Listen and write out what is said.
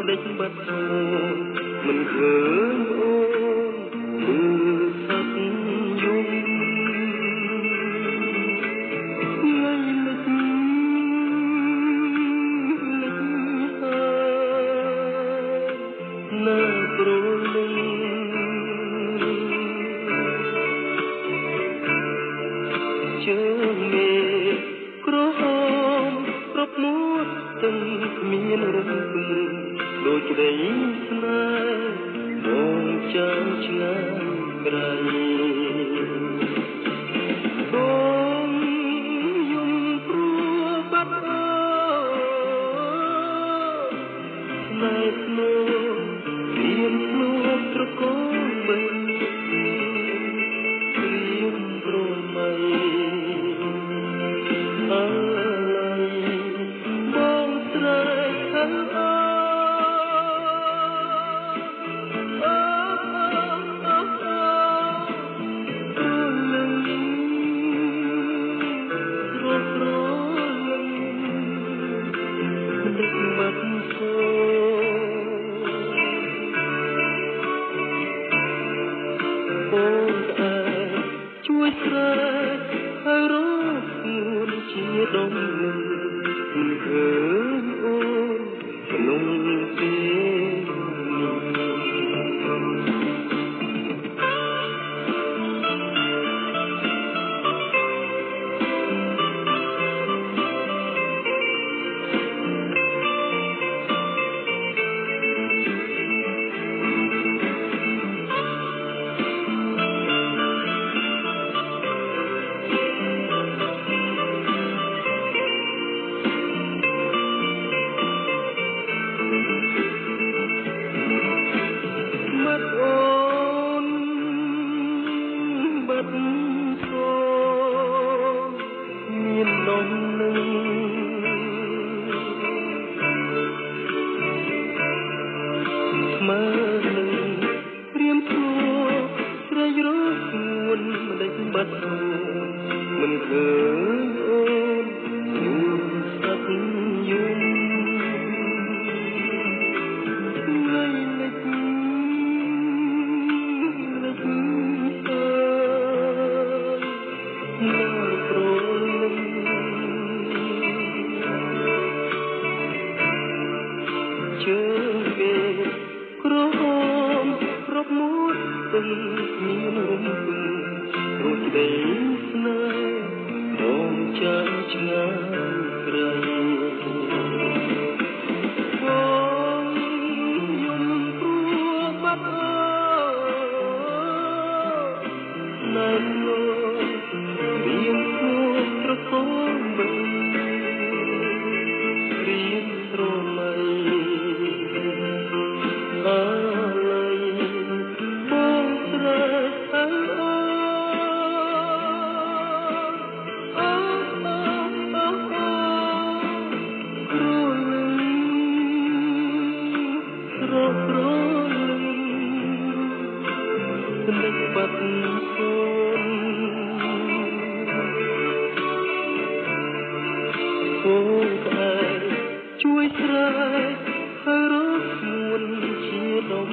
ដេចបាត់មិនឃើញអូនសឹកយំថ្ងៃលិចនៅព្រលឹងជើងមេក្រហមប្រប់មួតទាំងគ្មានរំពឹងដូចក្តីស្នេហ៍បងចាំឆ្ងាយក្រៃបងយំព្រោះបាត់អើស្នេហ៍ស្នូរៀនស្នូត្រកូលបីរៀនប្រមៃអើបងស្រែកហៅអើជួយស្រែកឲ្យរកខ្លួនជាដុំមិនឃើញអូនក្នុងពេលមាននំនឹងស្មើនឹងព្រៀមព្រួស្រែករកខ្លួនមិនដេចបាត់អូនមិនឃើញអូនយូរស្ដាប់យំថ្ងៃលិចជើងគេក្រហមប្រប់មួតទាំងមានរំពឹងរួចដីស្នេហ៍បងចាំឆ្ងាយក្រៃបងយំព្រោះបាត់អើណែលោករៀនស្នូត្រកូលបីរៀនស្រមៃបងស្រែកហៅគ្រោះលឹងស្រស់ស្រលឹងស្នេហ៍បាត់សូនអូនក្អែជួយស្រែកឲ្យរកខ្លួនជាដុំ